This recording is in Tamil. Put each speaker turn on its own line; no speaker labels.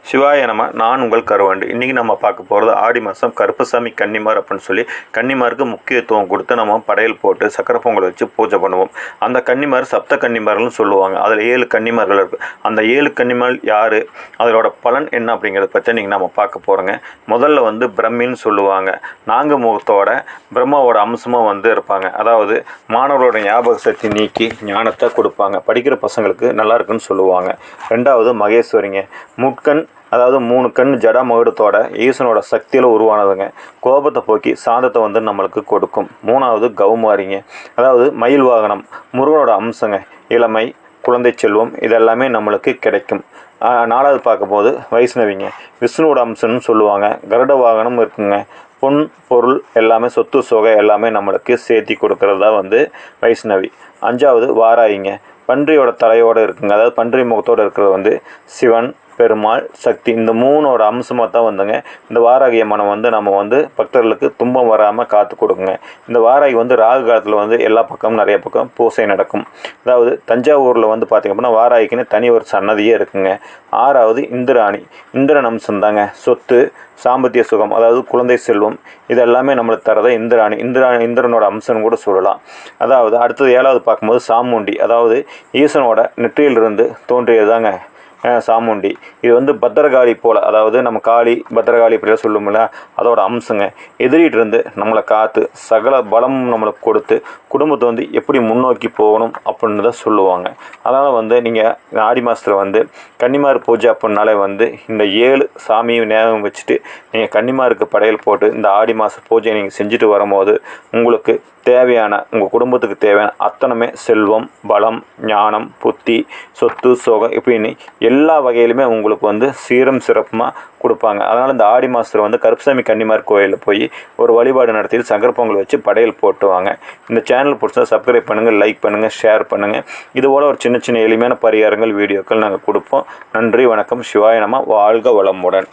சிவாய நம. நான் உங்கள் கருவாண்டு. இன்றைக்கி நம்ம பார்க்க போகிறது ஆடி மாதம் கருப்பசாமி கன்னிமார் அப்படின்னு சொல்லி கன்னிமாருக்கு முக்கியத்துவம் கொடுத்து நம்ம படையல் போட்டு சக்கரை பொங்கல் வச்சு பூஜை பண்ணுவோம். அந்த கன்னிமார் சப்த கன்னிமார்கள்னு சொல்லுவாங்க. அதில் 7 கன்னிமார்கள் இருக்குது. அந்த 7 கன்னிமார் யார், அதோட பலன் என்ன அப்படிங்கிறத பற்றி இன்றைக்கி நம்ம பார்க்க போகிறோங்க. முதல்ல பிரம்மின்னு சொல்லுவாங்க. நான்கு முகத்தோட பிரம்மாவோட அம்சமாக இருப்பாங்க. அதாவது மாணவர்களோட ஞாபக சக்தி நீக்கி ஞானத்தை கொடுப்பாங்க. படிக்கிற பசங்களுக்கு நல்லா இருக்குன்னு சொல்லுவாங்க. 2வது மகேஸ்வரிங்க. முட்கண், அதாவது 3 கண் ஜடா மகுடத்தோட ஈசனோட சக்தியில் உருவானதுங்க. கோபத்தை போக்கி சாந்தத்தை நம்மளுக்கு கொடுக்கும். 3வது கௌமாரிங்க. அதாவது மயில் வாகனம், முருகனோட அம்சங்க. இளமை, குழந்தை செல்வம் இதெல்லாமே நம்மளுக்கு கிடைக்கும். 4வது பார்க்கும்போது வைஷ்ணவிங்க. விஷ்ணுவோட அம்சம்னு சொல்லுவாங்க. கருட வாகனம் இருக்குங்க. பொன் பொருள் எல்லாமே, சொத்து சொகை எல்லாமே நம்மளுக்கு சேர்த்தி கொடுக்கறது தான் வைஷ்ணவி. 5வது வாராயிங்க. பன்றியோட தலையோடு இருக்குங்க. அதாவது பன்றி முகத்தோடு இருக்கிறது சிவன், பெருமாள், சக்தி. இந்த 3ஓட அம்சமாக தான் இந்த வாராகி அம்மனை நம்ம பக்தர்களுக்கு துன்பம் வராமல் காத்து கொடுக்குங்க. இந்த வாராகி ராகு காலத்தில் எல்லா பக்கமும் நிறைய பக்கம் பூசை நடக்கும். அதாவது தஞ்சாவூரில் பார்த்திங்க அப்படின்னா வாராகிக்குன்னு தனி ஒரு சன்னதியே இருக்குங்க. 6வது இந்திராணி. இந்திரன் அம்சம் தாங்க. சொத்து, சாம்பத்திய சுகம், அதாவது குழந்தை செல்வம் இதெல்லாமே நம்மளுக்கு தரதை இந்திரனோட அம்சம்னு கூட சொல்லலாம். அதாவது அடுத்தது 7வது பார்க்கும்போது சாமுண்டி. அதாவது ஈசனோட நெற்றியிலிருந்து தோன்றியது தாங்க சாமுண்டி. இது பத்திரகாளி போல், அதாவது நம்ம காளி பத்திரகாளி இப்படிலாம் சொல்லுவோம்ல, அதோட அம்சங்க. எதிரிகிட்டிருந்து நம்மளை காத்து சகல பலமும் நம்மளுக்கு கொடுத்து குடும்பத்தை எப்படி முன்னோக்கி போகணும் அப்படின்னு தான் சொல்லுவாங்க. அதனால் நீங்கள் ஆடி மாதத்தில் கன்னிமார் பூஜை அப்படின்னாலே இந்த 7 சாமியை ஞாபகம் வச்சுட்டு நீங்கள் கன்னிமாருக்கு படையல் போட்டு இந்த ஆடி மாத பூஜையை நீங்கள் செஞ்சுட்டு வரும்போது உங்களுக்கு தேவையான, உங்கள் குடும்பத்துக்கு தேவையான அத்தனைமே செல்வம், பலம், ஞானம், புத்தி, சொத்து, சோகம் இப்படின்னு எல்லா வகையிலுமே உங்களுக்கு சீரம் சிறப்புமாக கொடுப்பாங்க. அதனால் இந்த ஆடி மாதத்தில் கருப்பசாமி கன்னிமார் கோயிலில் போய் ஒரு வழிபாடு நடத்தி சக்கரை பொங்கல் வச்சு படையல் போட்டுவாங்க. இந்த சேனல் பிடிச்சா சப்ஸ்கிரைப் பண்ணுங்கள், லைக் பண்ணுங்கள், ஷேர் பண்ணுங்கள். இதுபோல் ஒரு சின்ன சின்ன எளிமையான பரிகாரங்கள் வீடியோக்கள் நாங்கள் கொடுப்போம். நன்றி, வணக்கம். சிவாய நம. வாழ்க வளமுடன்.